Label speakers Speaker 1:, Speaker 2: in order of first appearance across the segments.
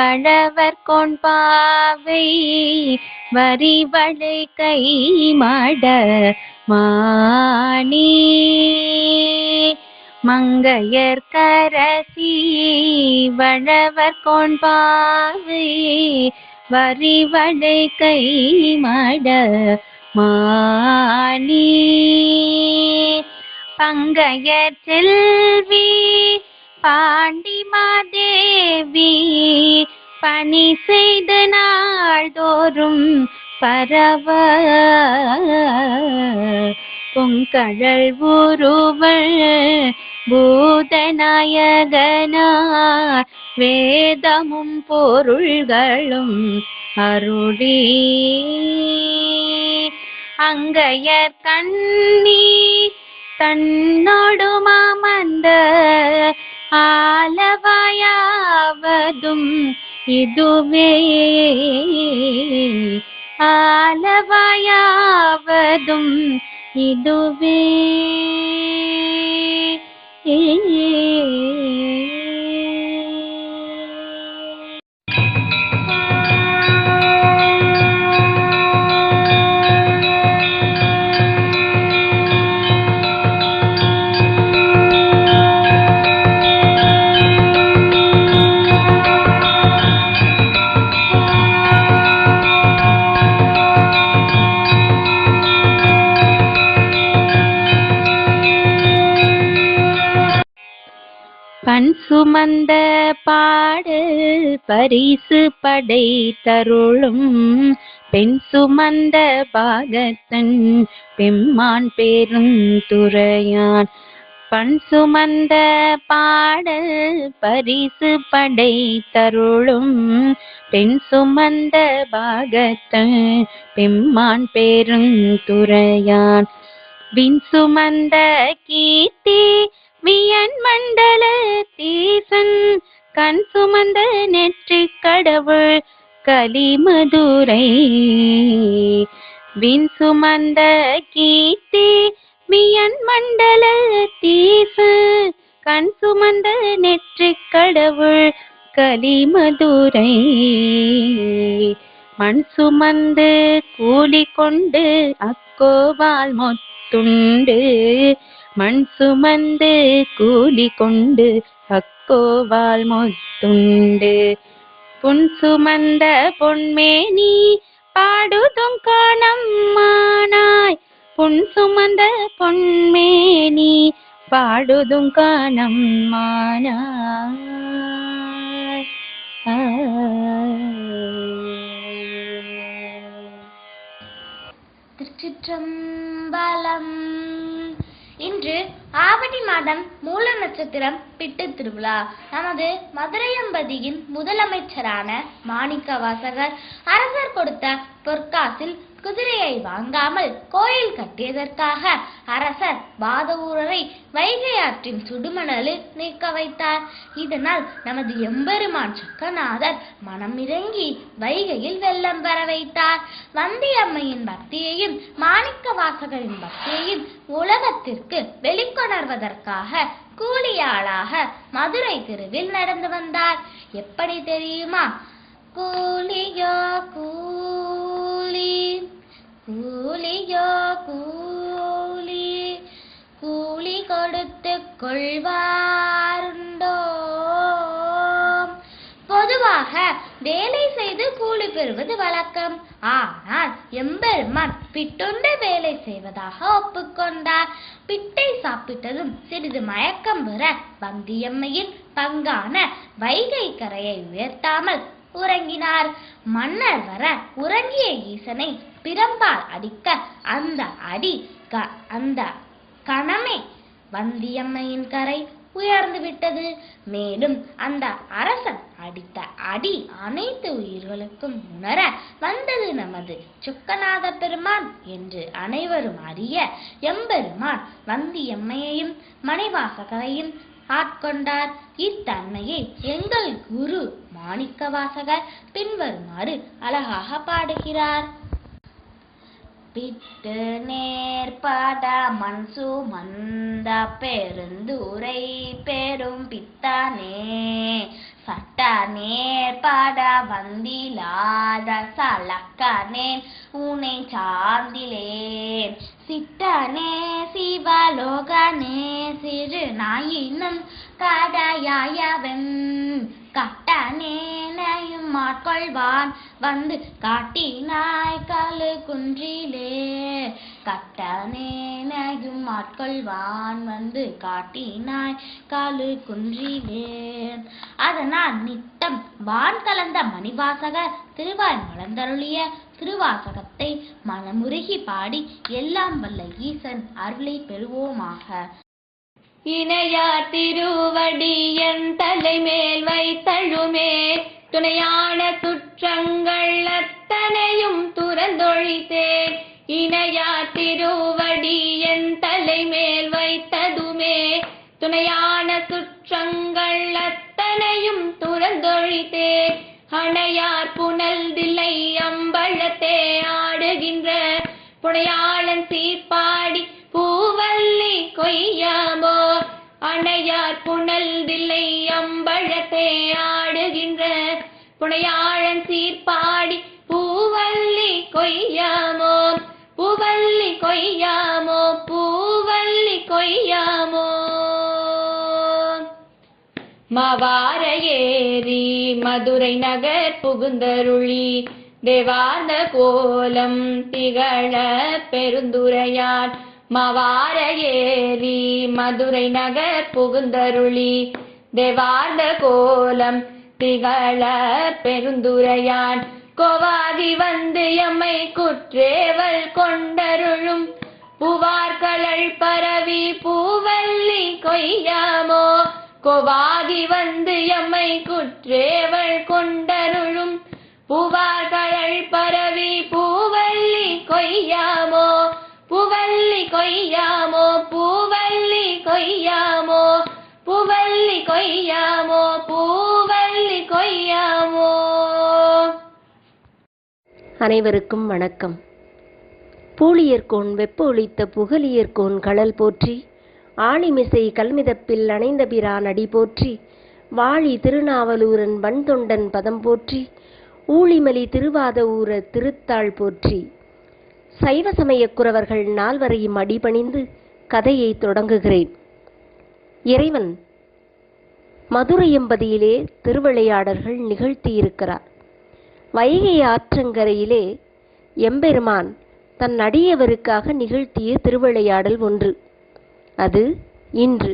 Speaker 1: வளவர் கொண்பாவை வரிவளை கை மட மாணி மங்கையர்கரசி வளவர் கொண்பாவை வரிவளை கை மட மாணி பங்கையர் செல்வி பாண்டிமாதேவி பணி செய்து நாள்தோறும் பரவ பொங்கழல் உருவள் பூதநாயகனார் வேதமும் பொருள்களும் அருளி அங்கையர் கண்ணி தன்னோடு மாமந்த ஆலவாயாவதும் இதுவே ஆலவாயாவதும் இதுவே பண் சுமந்த பாடு பரிசு படை தருளும் பெண் சுமந்த பாகத்தன் பெம்மான் பேரும் துறையான் பண் சுமந்த பாடல் பரிசு படை தருளும் பெண் சுமந்த பாகத்தன் பெம்மான் பேரும் துறையான் விண் சுமந்த கீர்த்தி வியன் மண்டல தீசன் கண் சுமந்த நெற்றி கடவுள் கலிமதுரை விண் சுமந்த கீர்த்தி வியன் மண்டல தீசன் கண் சுமந்த நெற்றி கடவுள் கலிமதுரை மண் சுமந்து கூலி கொண்டு அக்கோவால் மொத்துண்டு மண் சுமந்து கூலி கொண்டு அக்கோவால் மொத்துண்டு புன் சுமந்த பொன்மேனி பாடுதும் காணம்மானாய் புன் சுமந்த பொன்மேனி பாடுதும் காணம்மானாய்
Speaker 2: திருச்சிற்றம்பலம். இன்று ஆவணி மாதம் மூல நட்சத்திரம் பிட்டு திருவிழா. நமது மதுரையம்பதியின் முதலமைச்சரான மாணிக்கவாசகர் அரசர் கொடுத்த பொற்காசில் குதிரையை வாங்காமல் கோயில் கட்டியதற்காக அரசர் பாதவூரரை வைகை ஆற்றின் சுடுமணலில் நீக்க வைத்தார். இதனால் நமது எம்பெருமான் சொக்கநாதர் மனமிறங்கி வைகையில் வெள்ளம் பெற வைத்தார். வந்தியம்மையின் பக்தியையும் மாணிக்க வாசகரின் பக்தியையும் உலகத்திற்கு வெளிக்கொணர்வதற்காக கூலியாளாக மதுரை தெருவில் நடந்து வந்தார். எப்படி தெரியுமா? கூலியோ கூலி கூலியோ கூலி கூலி கொடுத்து கொள்வாருண்டோ. பொதுவாக வேலை செய்து கூலி பெறுவது வழக்கம். ஆனால் எம்பெருமான் பிட்டுண்டு வேலை செய்வதாக ஒப்புக்கொண்டார். பிட்டை சாப்பிட்டதும் சிறிது மயக்கம் பெற வந்தியம்மையின் பங்கான வைகை கரையை உயர்த்தாமல் உறங்கினார். மன்னர் வர உறங்கிய ஈசனை பிரம்பால் அடிக்க அந்த கணமே வந்தியம்மையின் கரை உயர்ந்து விட்டது. மேலும் அந்த அரசன் அடித்த அடி அனைத்து உயிர்களுக்கும் உணர வந்தது நமது சொக்கநாத பெருமான் என்று அனைவரும் அறிய எம்பெருமான் வந்தியம்மையையும் மணிவாசகரையும் ஆட்கொண்டார். இத்தன்மையை எங்கள் குரு மாணிக்கவாசகர் பின்வருமாறு அழகாக பாடுகிறார். பிட்டு நேர்பத மண் சுமந்த பெருந்துரை பெரும் பித்தானே சட்ட நேர்பட வந்திலாத சலக்கனேன் உனை சார்ந்திலேன் சிட்டனே சிவலோகனே சிறு நாயினும் கடையாயவன் கட்டனேனையும் மாட்கொள்வான் வந்து காட்டினாய் கழு குன்றிலே கட்டனேனையும் மாட்கொள்வான் வந்து காட்டினாய் கழு குன்றிலே அதனால் நித்தம் வான் கலந்த மணிவாசகர் திருவாய் மலர்ந்தருளிய திருவாசகத்தை மனமுருகி பாடி எல்லாம் வல்ல ஈசன் அருளை பெறுவோமாக.
Speaker 1: இணையார் திருவடி என் தலைமேல் வைத்தழுமே துணையான சுற்றங்கள் அத்தனையும் துறந்தொழித்தேன் இணையார் திருவடி என் தலைமேல் வைத்ததுமே துணையான சுற்றங்கள் அத்தனையும் துறந்தொழித்தேன் அணையார் புனல் தில்லை அம்பலத்தே ஆடுகின்ற புனையாளன் சீர்பாடி பூவல்லி கொய்யாமோ அணையார் புனல் தில்லை அம்பலத்தே ஆடுகின்ற புனையாளன் சீர்பாடி பூவல்லி கொய்யாமோ பூவல்லி கொய்யாமோ பூவல்லி கொய்யாமோ மாவார ஏரி மதுரை நகர் புகுந்தருளி தேவார்ந்த கோலம் திகழ பெருந்துரையான் மாவார ஏரி மதுரை நகர் புகுந்தருளி தேவார்ந்த கோலம் திகழ பெருந்துரையான் கோவாதி வந்து எம்மை குற்றேவல் கொண்டருளும் பூவார்கழல் பரவி பூவல்லி கொய்யாமோ கோவாதி வந்து எம்மை குற்றேவல் கொண்டருளும் பூவார்கழல் பரவி பூவல்லி கொய்யாமோ பூவல்லி கொய்யாமோ பூவல்லி கொய்யாமோ பூவல்லி கொய்யாமோ பூவல்லி கொய்யாமோ.
Speaker 3: அனைவருக்கும் வணக்கம். பூழியர்கோன் வெப்ப ஒளித்த புகழியர்கோன் கழல் போற்றி ஆழிமிசை கல்மிதப்பில் அணைந்த பிரான் அடி போற்றி வாழி திருநாவலூரன் வன்தொண்டன் பதம் போற்றி ஊழிமலி திருவாத ஊர திருத்தாள் போற்றி. சைவ சமயக் குரவர்கள் நால்வரையும் அடிபணிந்து கதையை தொடங்குகிறேன். இறைவன் மதுரையம்பதியிலே திருவிளையாடல்கள் நிகழ்த்தியிருக்கிறார். வைகை ஆற்றங்கரையிலே எம்பெருமான் தன் அடியவருக்காக நிகழ்த்திய திருவிளையாடல் ஒன்று. அது இன்று.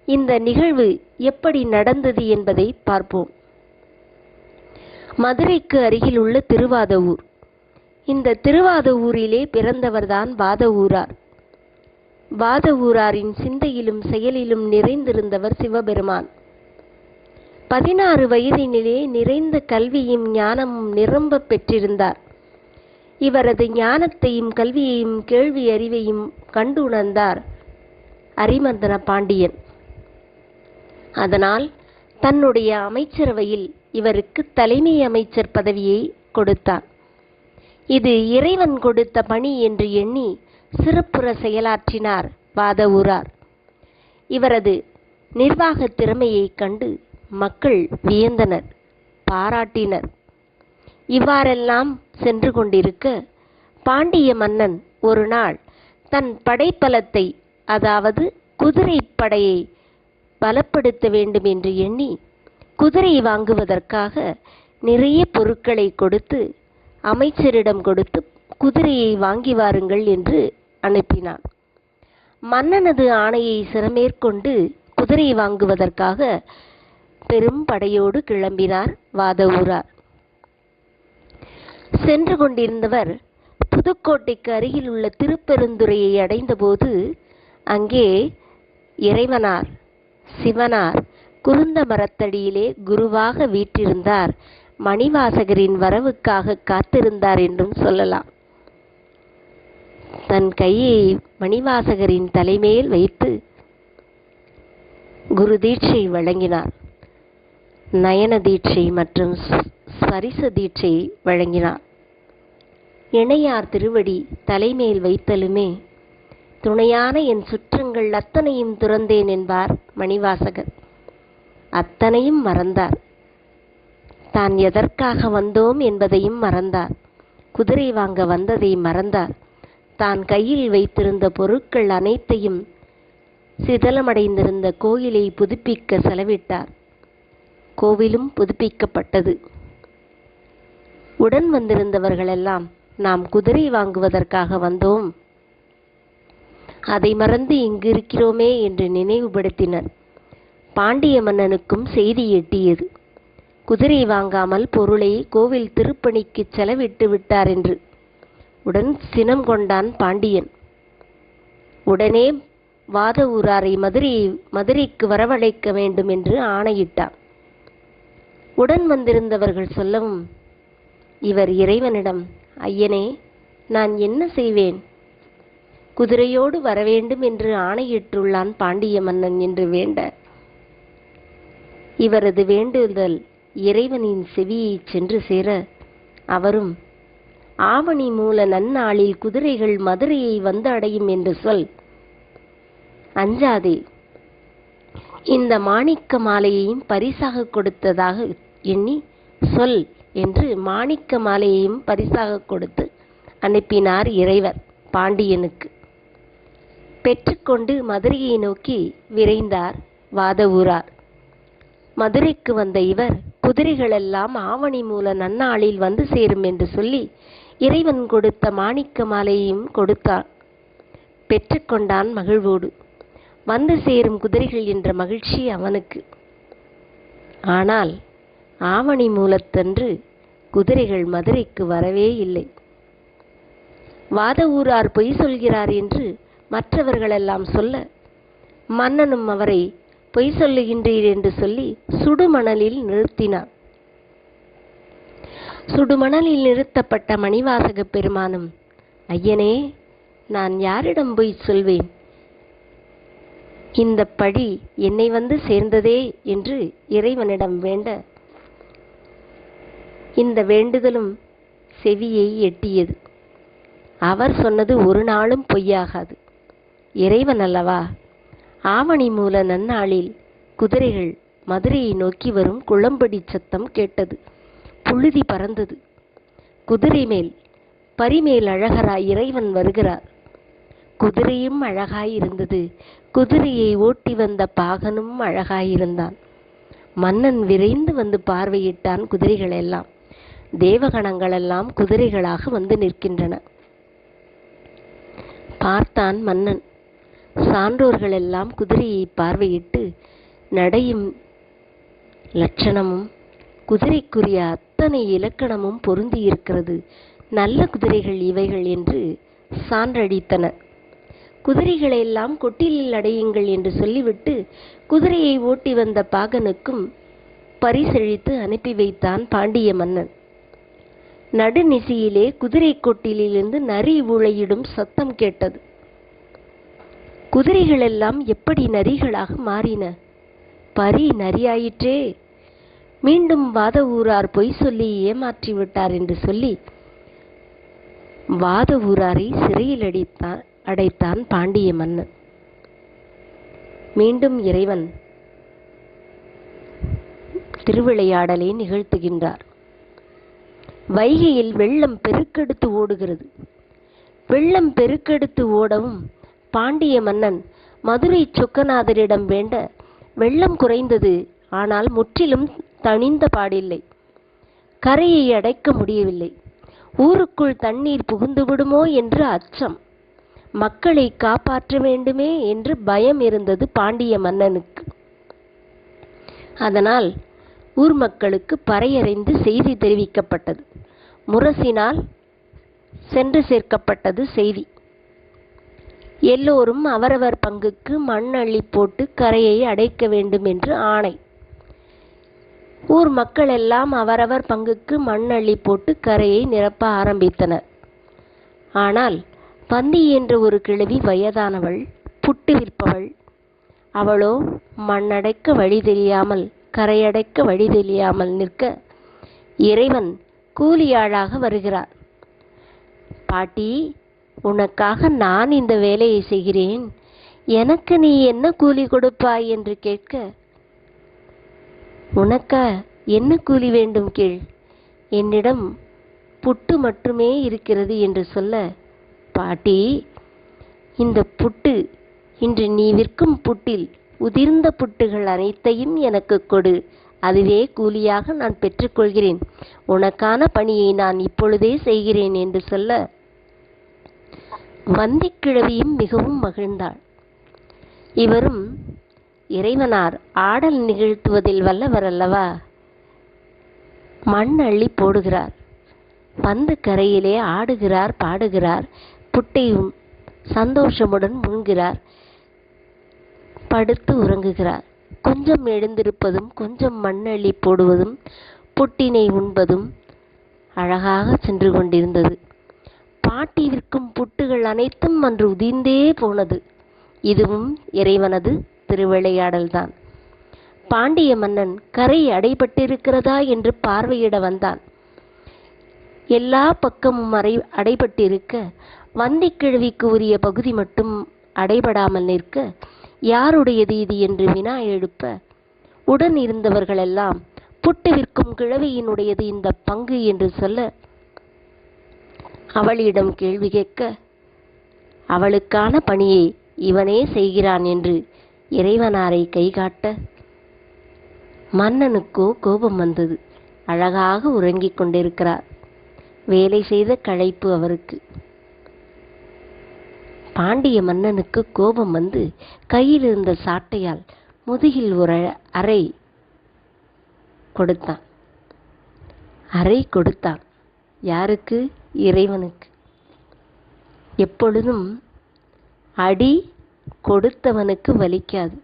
Speaker 3: இந்த நிகழ்வு எப்படி நடந்தது என்பதை பார்ப்போம். மதுரைக்கு அருகில் உள்ள திருவாத ஊர். இந்த திருவாத ஊரிலே பிறந்தவர்தான் வாத ஊரார். வாத ஊராரின் சிந்தையிலும் செயலிலும் நிறைந்திருந்தவர் சிவபெருமான். 16 வயதினிலே நிறைந்த கல்வியும் ஞானமும் நிரம்ப பெற்றிருந்தார். இவரது ஞானத்தையும் கல்வியையும் கேள்வி அறிவையும் கண்டுணர்ந்தார் அரிமர்தன பாண்டியன். அதனால் தன்னுடைய அமைச்சரவையில் இவருக்கு தலைமை அமைச்சர் பதவியை கொடுத்தார். இது இறைவன் கொடுத்த பணி என்று எண்ணி சிறப்புற செயலாற்றினார் வாத ஊரார். இவரது நிர்வாக திறமையை கண்டு மக்கள் வியந்தனர், பாராட்டினர். இவ்வாறெல்லாம் சென்று கொண்டிருக்க பாண்டிய மன்னன் ஒரு நாள் தன் படைப்பலத்தை, அதாவது குதிரை படையை பலப்படுத்த வேண்டும் என்று எண்ணி குதிரை வாங்குவதற்காக நிறைய பொருட்களை கொடுத்து அமைச்சரிடம் கொடுத்து குதிரையை வாங்கி வாருங்கள் என்று அனுப்பினார். மன்னனது ஆணையை சிரமேற்கொண்டு குதிரை வாங்குவதற்காக பெரும் படையோடு கிளம்பினார் வாத ஊரார். சென்று கொண்டிருந்தவர் புதுக்கோட்டைக்கு அருகில் உள்ள திருப்பெருந்துறையை அடைந்தபோது அங்கே இறைவனார் சிவனார் குருந்த மரத்தடியிலே குருவாக வீற்றிருந்தார். மணிவாசகரின் வரவுக்காக காத்திருந்தார் என்றும் சொல்லலாம். தன் கையை மணிவாசகரின் தலைமேல் வைத்து குரு தீட்சை வழங்கினார். நயன தீட்சை மற்றும் சரிச தீட்சை வழங்கினார். இணையார் திருவடி தலைமேல் வைத்தலுமே துணையான என் சுற்றங்கள் அத்தனையும் துறந்தேன் என்பார் மணிவாசகர். அத்தனையும் மறந்தார். தான் எதற்காக வந்தோம் என்பதையும் மறந்தார். குதிரை வாங்க வந்ததை மறந்தார். தான் கையில் வைத்திருந்த பொருட்கள் அனைத்தையும் சிதலமடைந்திருந்த கோயிலை புதுப்பிக்க செலவிட்டார். கோவிலும் புதுப்பிக்கப்பட்டது. உடன் வந்திருந்தவர்களெல்லாம் நாம் குதிரை வாங்குவதற்காக வந்தோம், அதை மறந்து இங்கு இருக்கிறோமே என்று நினைவுபடுத்தினர். பாண்டிய மன்னனுக்கும் செய்தி எட்டியது. குதிரை வாங்காமல் பொருளை கோவில் திருப்பணிக்கு செலவிட்டு விட்டார் என்று. உடன் சினம் கொண்டான் பாண்டியன். உடனே வாதவூராரை மதுரைக்கு வரவழைக்க வேண்டும் என்று ஆணையிட்டான். உடன் வந்திருந்தவர்கள் சொல்லவும் இவர் இறைவனிடம், ஐயனே, நான் என்ன செய்வேன்? குதிரையோடு வரவேண்டும் என்று ஆணையிட்டுள்ளான் பாண்டிய மன்னன் என்று வேண்ட, இவரது வேண்டுதல் இறைவனின் செவியை சென்று சேர, அவரும் ஆவணி மூல நன்னாளில் குதிரைகள் மதுரையை வந்து அடையும் என்று சொல், அஞ்சாதே, இந்த மாணிக்க மாலையையும் பரிசாக கொடுத்ததாக எண்ணி சொல் என்று மாணிக்க மாலையையும் பரிசாக கொடுத்து அனுப்பினார் இறைவர் பாண்டியனுக்கு. பெற்றுக்கொண்டு மதுரையை நோக்கி விரைந்தார் வாதவூரார். மதுரைக்கு வந்த இவர் குதிரைகளெல்லாம் ஆவணி மூல நன்னாளில் வந்து சேரும் என்று சொல்லி இறைவன் கொடுத்த மாணிக்க மாலையையும் கொடுத்தார். பெற்றுக்கொண்டான் மகிழ்வோடு. வந்து சேரும் குதிரைகள் என்ற மகிழ்ச்சி அவனுக்கு. ஆனால் ஆவணி மூலத்தன்று குதிரைகள் மதுரைக்கு வரவே இல்லை. வாதவூரார் பொய் சொல்கிறார் என்று மற்றவர்களெல்லாம் சொல்ல, மன்னனும் அவரை பொய் சொல்லுகின்றீர் என்று சொல்லி சுடுமணலில் நிறுத்தினார். சுடுமணலில் நிறுத்தப்பட்ட மணிவாசக பெருமானும், ஐயனே, நான் யாரிடம் போய் சொல்வேன்? இந்த பழி என்னை வந்து சேர்ந்ததே என்று இறைவனிடம் வேண்ட, இந்த வேண்டுதலும் செவியை எட்டியது. அவர் சொன்னது ஒரு நாளும் பொய்யாகாது. இறைவன் அல்லவா? ஆவணி மூல நன்னாளில் குதிரைகள் மதுரையை நோக்கி வரும் குளம்படி சத்தம் கேட்டது. புழுதி பறந்தது. குதிரை மேல் பரிமேல் அழகராய் இறைவன் வருகிறார். குதிரையும் அழகாயிருந்தது. குதிரையை ஓட்டி வந்த பாகனும் அழகாயிருந்தான். மன்னன் விரைந்து வந்து பார்வையிட்டான். குதிரைகளெல்லாம், தேவகணங்களெல்லாம் குதிரைகளாக வந்து நிற்கின்றன. பார்த்தான் மன்னன். சான்றோர்களெல்லாம் குதிரையை பார்வையிட்டு நடையும் லட்சணமும் குதிரைக்குரிய அத்தனை இலக்கணமும் பொருந்தி இருக்கிறது, நல்ல குதிரைகள் இவைகள் என்று சான்றடித்தனர். குதிரைகளெல்லாம் கொட்டிலில் அடையுங்கள் என்று சொல்லிவிட்டு குதிரையை ஓட்டி வந்த பாகனுக்கும் பரிசளித்து அனுப்பி வைத்தான் பாண்டிய மன்னன். நடுநிசியிலே குதிரை கொட்டிலிருந்து நரி ஊளையிடும் சத்தம் கேட்டது. குதிரைகளெல்லாம் எப்படி நரிகளாக மாறின? பரி நரியாயிற்றே. மீண்டும் வாதவூரார் பொய் சொல்லி ஏமாற்றி விட்டார் என்று சொல்லி வாதவூராரை சிறையில் அடைத்தான் பாண்டிய மன்னன். மீண்டும் இறைவன் திருவிளையாடலை நிகழ்த்துகின்றார். வைகையில் வெள்ளம் பெருக்கெடுத்து ஓடுகிறது. வெள்ளம் பெருக்கெடுத்து ஓடவும் பாண்டிய மன்னன் மதுரை சொக்கநாதரிடம் வேண்ட, வெள்ளம் குறைந்தது, ஆனால் முற்றிலும் தணிந்த பாடில்லை. கரையை அடைக்க முடியவில்லை. ஊருக்குள் தண்ணீர் புகுந்து விடுமோ என்று அச்சம். மக்களை காப்பாற்ற வேண்டுமே என்று பயம் இருந்தது பாண்டிய மன்னனுக்கு. அதனால் ஊர் மக்களுக்கு பறையறைந்து செய்தி தெரிவிக்கப்பட்டது. முரசினால் சென்று சேர்க்கப்பட்டது செய்தி. எல்லோரும் அவரவர் பங்குக்கு மண் அள்ளி போட்டு கரையை அடைக்க வேண்டும் என்று ஆணை. ஊர் மக்கள் எல்லாம் அவரவர் பங்குக்கு மண் அள்ளி போட்டு கரையை நிரப்ப ஆரம்பித்தனர். ஆனால் பந்தி என்ற ஒரு கிழவி, வயதானவள், புட்டு விற்பவள், அவளோ மண்ணடைக்க வழி தெரியாமல் கரையடைக்க வழி தெரியாமல் நிற்க இறைவன் கூலியாளாக வருகிறார். பாட்டி, உனக்காக நான் இந்த வேலையை செய்கிறேன், எனக்கு நீ என்ன கூலி கொடுப்பாய் என்று கேட்க, உனக்க என்ன கூலி வேண்டும் கேள், என்னிடம் புட்டு மட்டுமே இருக்கிறது என்று சொல்ல, பாட்டி, இந்த புட்டு, இன்று நீ விற்கும் புட்டில் உதிர்ந்த புட்டுகள் அனைத்தையும் எனக்கு கொடு, அதுவே கூலியாக நான் பெற்றுக்கொள்கிறேன், உனக்கான பணியை நான் இப்பொழுதே செய்கிறேன் என்று சொல்ல, வந்திக்கிழவியும் மிகவும் மகிழ்ந்தாள். இவரும் இறைவனார் ஆடல் நிகழ்த்துவதில் வல்லவர் அல்லவா. மண் அள்ளி போடுகிறார், வந்து கரையிலே ஆடுகிறார், பாடுகிறார், புட்டையும் சந்தோஷமுடன் உண்கிறார், படுத்து உறங்குகிறார். கொஞ்சம் எழுந்திருப்பதும் கொஞ்சம் மண் அள்ளி போடுவதும் புட்டினை உண்பதும் அழகாக சென்று கொண்டிருந்தது. பாட்டி விற்கும் புட்டுகள் அனைத்தும் அன்று உதிர்ந்தே போனது. இதுவும் இறைவனது திருவிளையாடல்தான். பாண்டிய மன்னன் கரை அடைபட்டிருக்கிறதா என்று பார்வையிட வந்தான். எல்லா பக்கமும் அடைபட்டிருக்க, வந்திக்கிழவிக்கு உரிய பகுதி மட்டும் அடைபடாமல் நிற்க, யாருடையது இது என்று வினா எழுப்ப, உடன் இருந்தவர்களெல்லாம் புட்டு விற்கும் கிழவியினுடையது இந்த பங்கு என்று சொல்ல, அவளிடம் கேள்வி கேட்க, அவளுக்கான பணியை இவனே செய்கிறான் என்று இறைவனாரை கைகாட்ட, மன்னனுக்கோ கோபம் வந்தது. அழகாக உறங்கிக் கொண்டிருக்கிறார். வேலை செய்த களைப்பு அவருக்கு. பாண்டிய மன்னனுக்கு கோபம் வந்து கையில் இருந்த சாட்டையால் முதுகில் ஒரு அறை கொடுத்தான். அறை கொடுத்தான். யாருக்கு? இறைவனுக்கு. எப்பொழுதும் அடி கொடுத்தவனுக்கு வலிக்காது,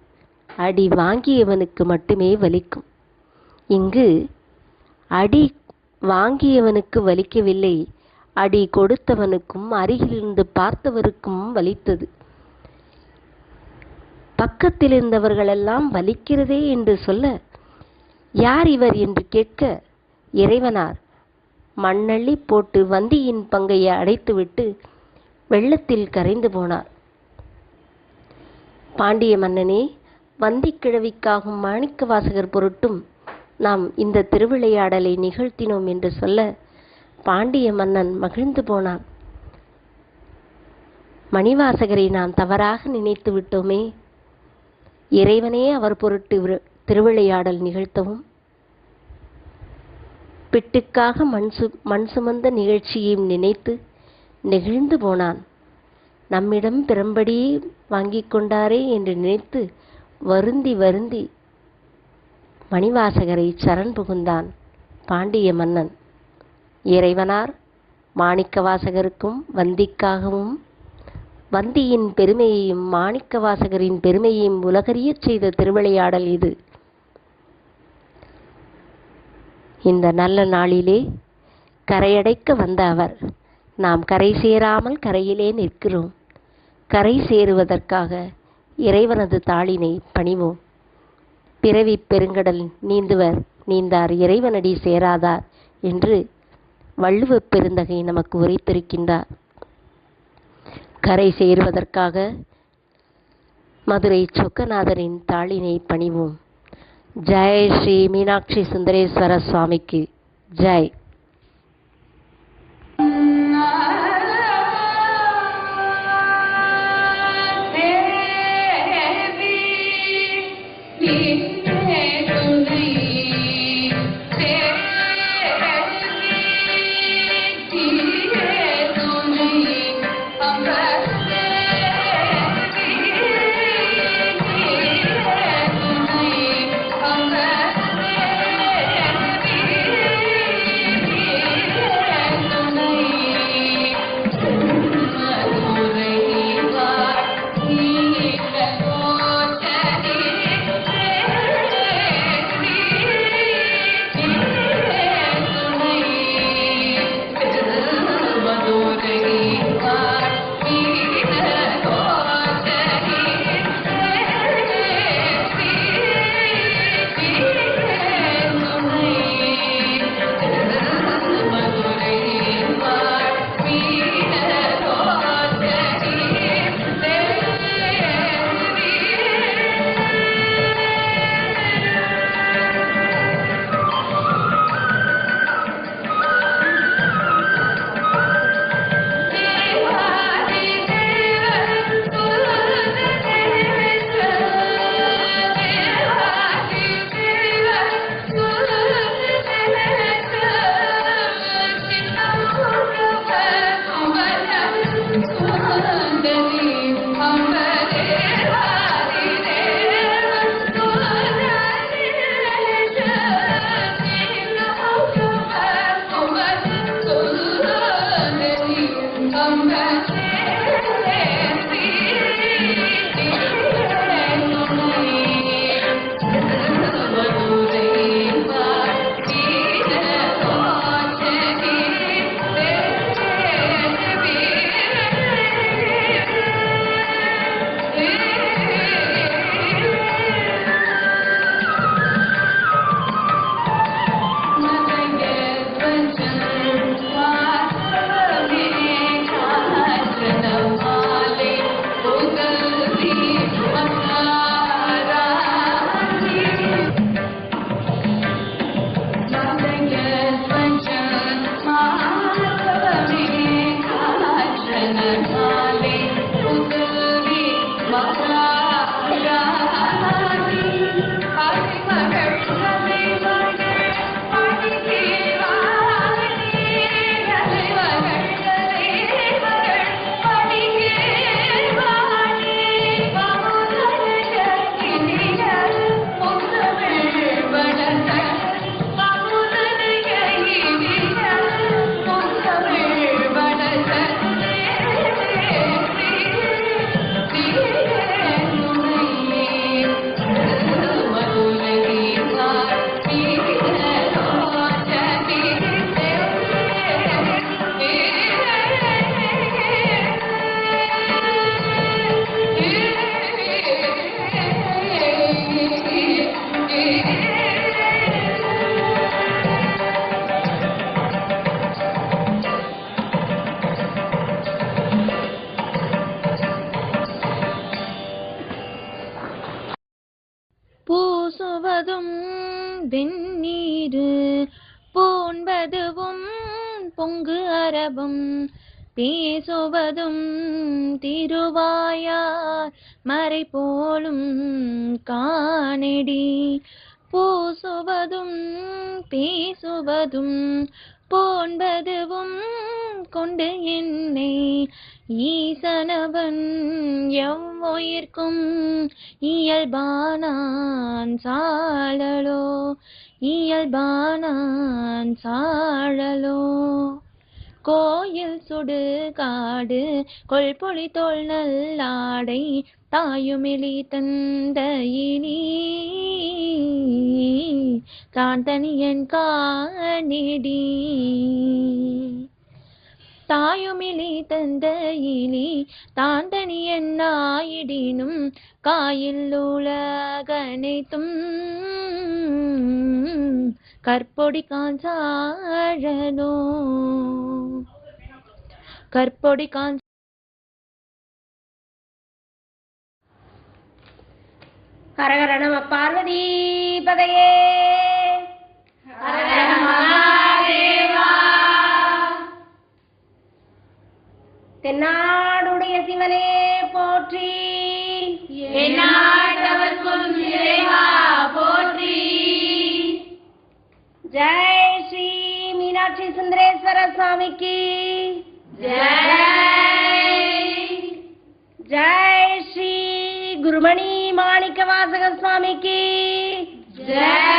Speaker 3: அடி வாங்கியவனுக்கு மட்டுமே வலிக்கும். இங்கு அடி வாங்கியவனுக்கு வலிக்கவில்லை, அடி கொடுத்தவனுக்கும் அருகிலிருந்து பார்த்தவருக்கும் வலித்தது. பக்கத்தில் இருந்தவர்களெல்லாம் வலிக்கிறதே என்று சொல்ல, யார் இவர் என்று கேட்க, இறைவனார் மண்ணள்ளி போட்டு வந்தியின் பங்கையை அடைத்துவிட்டு வெள்ளத்தில் கரைந்து போனார். பாண்டிய மன்னனே, வந்திக்கிழவிக்காகும் மாணிக்கவாசகர் பொருட்டும் நாம் இந்த திருவிளையாடலை நிகழ்த்தினோம் என்று சொல்ல, பாண்டிய மன்னன் மகிழ்ந்து போனான். மணிவாசகரை நான் தவறாக நினைத்து விட்டோமே, இறைவனே அவர் பொருட்டு திருவிளையாடல் நிகழ்த்தவும், பிட்டுக்காக மண் சுமந்த நிகழ்ச்சியையும் நினைத்து நெகிழ்ந்து போனான். நம்மிடம் பிறம்படி வாங்கிக் கொண்டாரே என்று நினைத்து வருந்தி வருந்தி மணிவாசகரை சரண் புகுந்தான் பாண்டிய மன்னன். இறைவனார் மாணிக்கவாசகருக்கும் வந்திக்காகவும் வந்தியின் பெருமையையும் மாணிக்கவாசகரின் பெருமையையும் உலகறியச் செய்த திருவிளையாடல் இது. இந்த நல்ல நாளிலே கரையடைக்க வந்த அவர், நாம் கரை சேராமல் கரையிலே நிற்கிறோம். கரை சேருவதற்காக இறைவனது தாளினை பணிவோம். பிறவி பெருங்கடல் நீந்துவர் நீந்தார் இறைவனடி சேராதார் என்று வள்ளுவப் பெருந்தகை நமக்கு உரைத்திருக்கின்றார். கரை சேருவதற்காக மதுரை சொக்கநாதரின் தாளினை பணிவோம். ஜெய் ஸ்ரீ மீனாட்சி சுந்தரேஸ்வர சுவாமிக்கு ஜெய்.
Speaker 1: பூசுவதும் வெந்நீரு போன்பதுவும் பொங்கு அரபும் பேசுவதும் திருவாயார் மறை போலும் காணெடி பூசுவதும் பேசுவதும் போன்பதுவும் கொண்டு என்னை ஈசனவன் எவ்வுயிர்க்கும் இயல்பானான் சாழலோ இயல்பானான் சாழலோ கோயில் சுடு காடு கொள்பொழி தோல் நல்லாடை தாயுமிழி தந்தையினி காந்தனியன் காணிடி தாயுமிழி தந்தையிலி தாந்தனியன் நாயிடினும் காயில் உலகனைத்தும் கற்பொடி காஞ்சாழலோ கற்பொடி காஞ்ச
Speaker 3: ஹரஹர நம பார்வதி பதையே
Speaker 1: ஹரஹர மகாதேவா.
Speaker 3: தென்னாடுடைய சிவனே போற்றி,
Speaker 1: எந்நாட்டவர்க்கும் இறைவா போற்றி.
Speaker 3: ஜெய் ஸ்ரீ மீனாட்சி சுந்தரேஸ்வர சுவாமிக்கு
Speaker 1: ஜெய்.
Speaker 3: ஜெய் ஸ்ரீ குருமணி மாணிக்க வாசக சுவாமிக்கு
Speaker 1: ஜெய்.